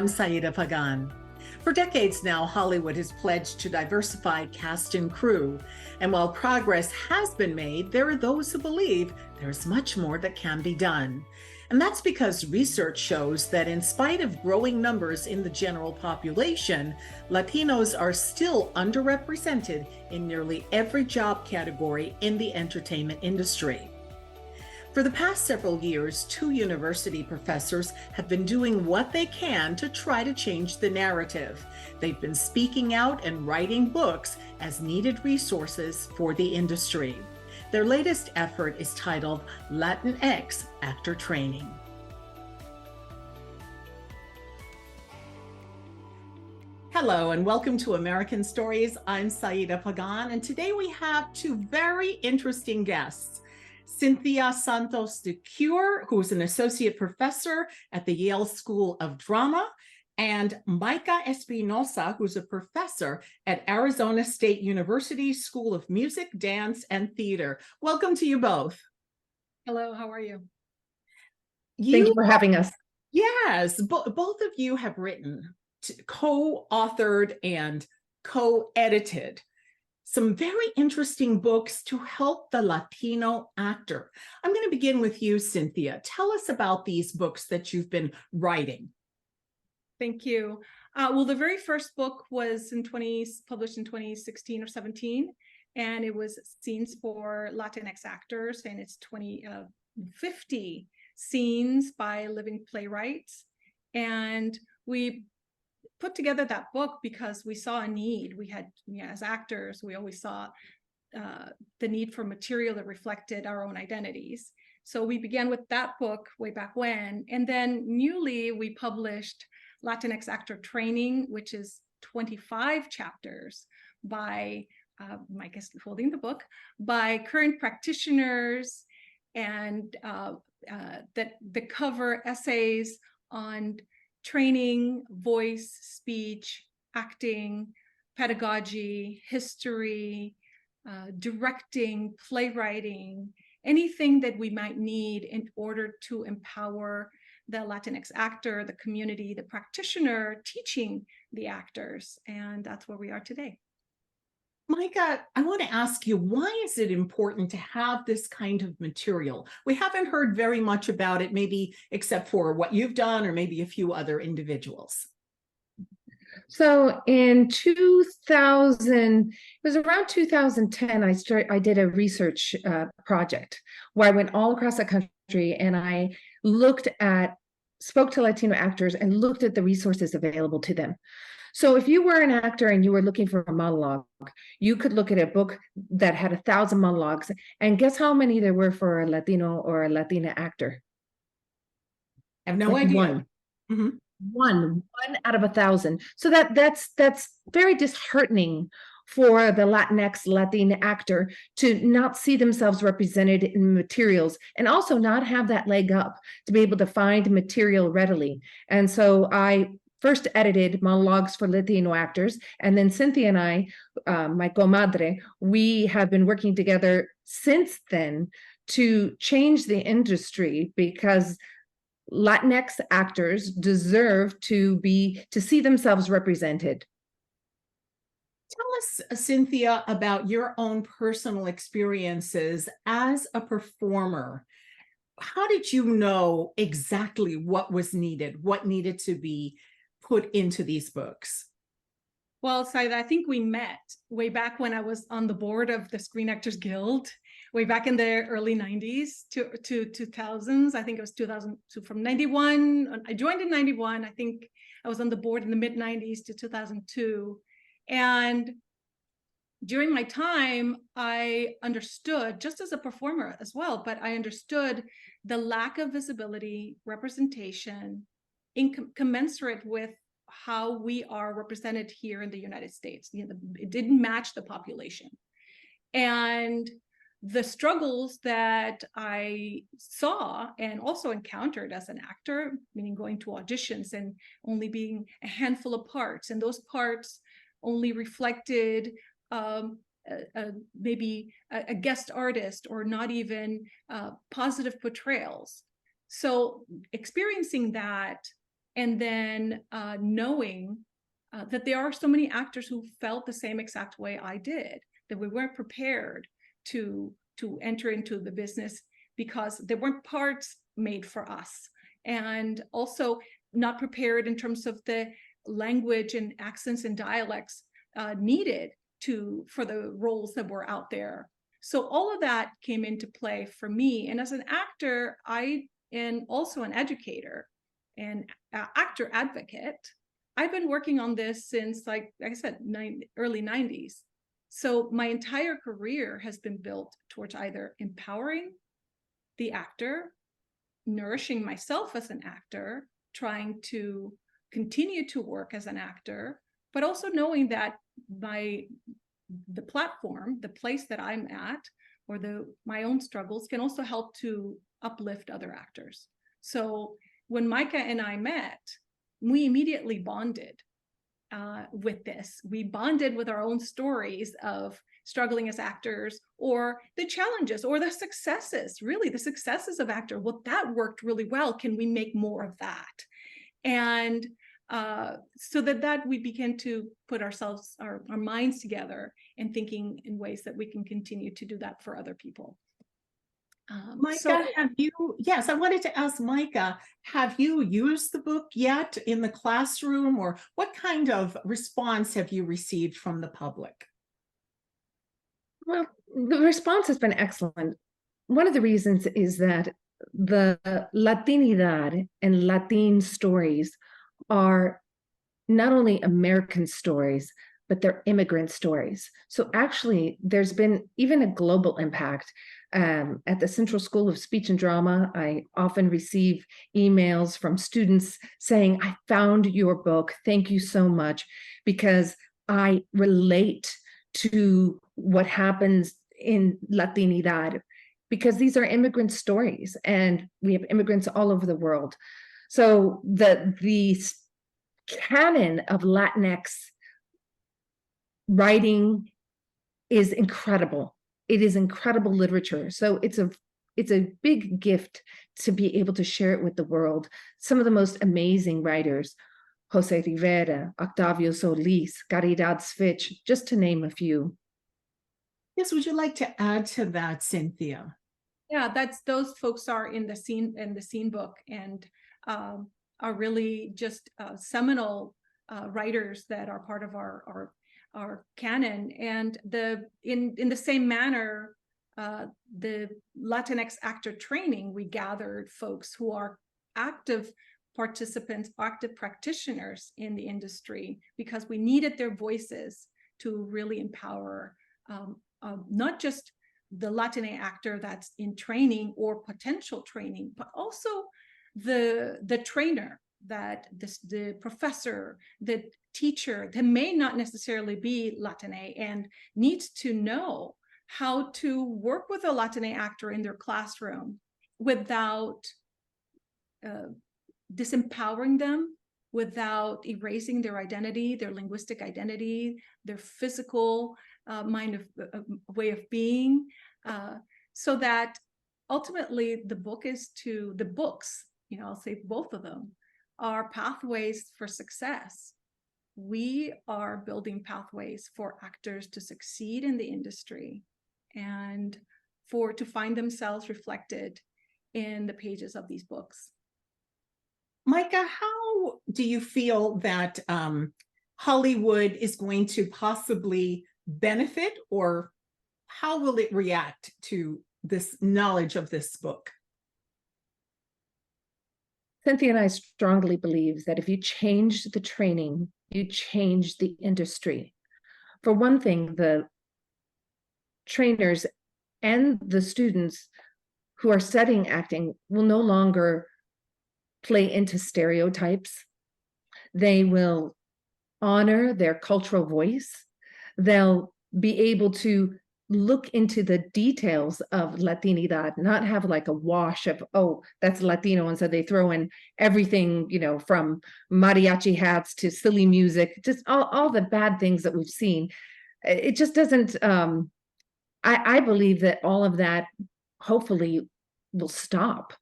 I'm Saida Pagan. For decades now, Hollywood has pledged to diversify cast and crew. And while progress has been made, there are those who believe there's much more that can be done. And that's because research shows that in spite of growing numbers in the general population, Latinos are still underrepresented in nearly every job category in the entertainment industry. For the past several years, 2 university professors have been doing what they can to try to change the narrative. They've been speaking out and writing books as needed resources for the industry. Their latest effort is titled Latinx Actor Training. Hello and welcome to American Stories. I'm Saida Pagan, and today we have 2 very interesting guests. Cynthia Santos-DeCure, who's an associate professor at the Yale School of Drama, and Micha Espinosa, who's a professor at Arizona State University School of Music, Dance, and Theater. Welcome to you both. Hello, how are you? Thank you for having us. Yes, both of you have written, co-authored, and co-edited some very interesting books to help the Latino actor. I'm going to begin with you, Cynthia. Tell us about these books that you've been writing. Thank you. Well, the very first book was published in 2016 or 17, and it was Scenes for Latinx Actors, and it's 50 scenes by living playwrights. And we put together that book because we saw a need. We had, as actors, we always saw the need for material that reflected our own identities. So we began with that book way back when. And then newly we published Latinx Actor Training, which is 25 chapters by, Mike is holding the book, by current practitioners, and that cover essays on training, voice, speech, acting, pedagogy, history, directing, playwriting, anything that we might need in order to empower the Latinx actor, the community, the practitioner teaching the actors. And that's where we are today. Micha, I want to ask you, why is it important to have this kind of material? We haven't heard very much about it, maybe except for what you've done or maybe a few other individuals. So in 2000, it was around 2010, I did a research project where I went all across the country and I spoke to Latino actors and looked at the resources available to them. So if you were an actor and you were looking for a monologue, you could look at a book that had 1,000 monologues, and guess how many there were for a Latino or a Latina actor? I have no idea. One. Mm-hmm. One out of 1,000. So that's very disheartening for the Latinx Latina actor to not see themselves represented in materials, and also not have that leg up to be able to find material readily. And so I first edited monologues for Latino actors, and then Cynthia and I, my comadre, we have been working together since then to change the industry, because Latinx actors deserve to see themselves represented. Tell us, Cynthia, about your own personal experiences as a performer. How did you know exactly what was needed, what needed to be put into these books? Well, Saida, I think we met way back when I was on the board of the Screen Actors Guild, way back in the early 90s to 2000s. I think it was 2000 from 91. I joined in 91. I think I was on the board in the mid 90s to 2002. And during my time, I understood, just as a performer as well, but I understood the lack of visibility, representation, commensurate with how we are represented here in the United States. It didn't match the population. And the struggles that I saw and also encountered as an actor, meaning going to auditions and only being a handful of parts, and those parts only reflected maybe a guest artist, or not even positive portrayals. So experiencing that And then knowing that there are so many actors who felt the same exact way I did, that we weren't prepared to enter into the business because there weren't parts made for us, and also not prepared in terms of the language and accents and dialects needed for the roles that were out there. So all of that came into play for me. And as an actor, I am also an educator and actor advocate. I've been working on this since, like I said, early 90s. So my entire career has been built towards either empowering the actor, nourishing myself as an actor, trying to continue to work as an actor, but also knowing that the platform, the place that I'm at, or my own struggles can also help to uplift other actors. So when Micha and I met, we immediately bonded with this. We bonded with our own stories of struggling as actors, or the challenges, or the successes, really the successes of actor. Well, that worked really well. Can we make more of that? And so that we begin to put our minds together and thinking in ways that we can continue to do that for other people. Micha, yes, I wanted to ask Micha, have you used the book yet in the classroom, or what kind of response have you received from the public? Well, the response has been excellent. One of the reasons is that the Latinidad and Latin stories are not only American stories, but they're immigrant stories. So actually, there's been even a global impact. At the Central School of Speech and Drama, I often receive emails from students saying, I found your book. Thank you so much, because I relate to what happens in Latinidad, because these are immigrant stories and we have immigrants all over the world. So the canon of Latinx writing is incredible. It is incredible literature. So it's a big gift to be able to share it with the world. Some of the most amazing writers, Jose Rivera, Octavio Solis, Caridad Fitch, just to name a few. Yes, would you like to add to that, Cynthia? Yeah, those folks are in the scene book, and are really just seminal writers that are part of our canon. And in the same manner, the Latinx Actor Training, we gathered folks who are active participants, active practitioners in the industry, because we needed their voices to really empower not just the Latinx actor that's in training or potential training, but also the trainer, that the professor, the teacher that may not necessarily be Latinx and needs to know how to work with a Latinx actor in their classroom without disempowering them, without erasing their identity, their linguistic identity, their physical way of being, so that ultimately the books, I'll say both of them, are pathways for success. We are building pathways for actors to succeed in the industry and to find themselves reflected in the pages of these books. Micha, how do you feel that Hollywood is going to possibly benefit, or how will it react to this knowledge of this book? Cynthia and I strongly believe that if you change the training, you change the industry. For one thing, the trainers and the students who are studying acting will no longer play into stereotypes. They will honor their cultural voice. They'll be able to look into the details of Latinidad, not have like a wash of, oh, that's Latino, and so they throw in everything, from mariachi hats to silly music, just all the bad things that we've seen. It just doesn't, I believe that all of that hopefully will stop.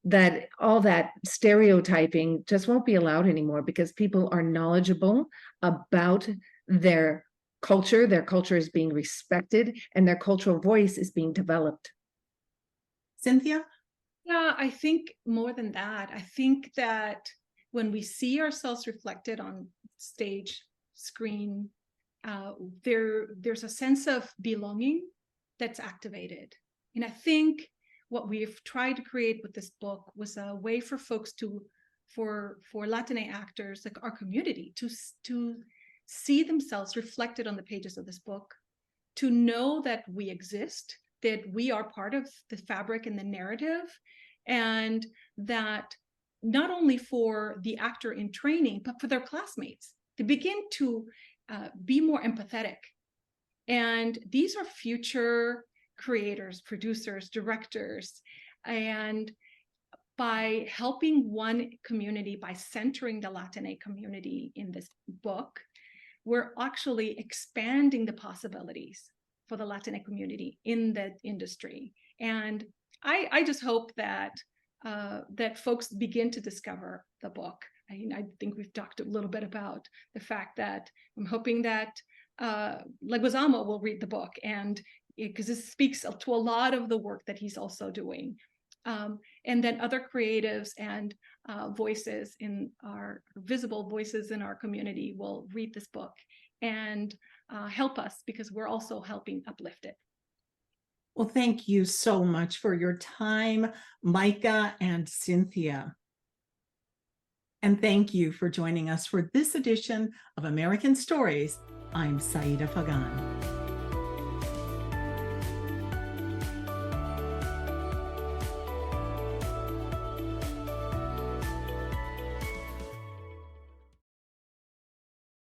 that all that stereotyping just won't be allowed anymore, because people are knowledgeable about their culture is being respected, and their cultural voice is being developed. Cynthia? Yeah, I think more than that. I think that when we see ourselves reflected on stage, screen, there's a sense of belonging that's activated. And I think what we've tried to create with this book was a way for folks for Latinx actors, like our community, to see themselves reflected on the pages of this book, to know that we exist, that we are part of the fabric and the narrative, and that not only for the actor in training, but for their classmates, to begin to be more empathetic. And these are future creators, producers, directors, and by helping one community, by centering the Latinx community in this book, we're actually expanding the possibilities for the Latinx community in the industry. And I just hope that that folks begin to discover the book. I think we've talked a little bit about the fact that I'm hoping that Leguizamo will read the book, and because this speaks to a lot of the work that he's also doing. And then other creatives and voices in our visible voices in our community will read this book and help us, because we're also helping uplift it. Well, thank you so much for your time, Micha and Cynthia. And thank you for joining us for this edition of American Stories. I'm Saida Pagan.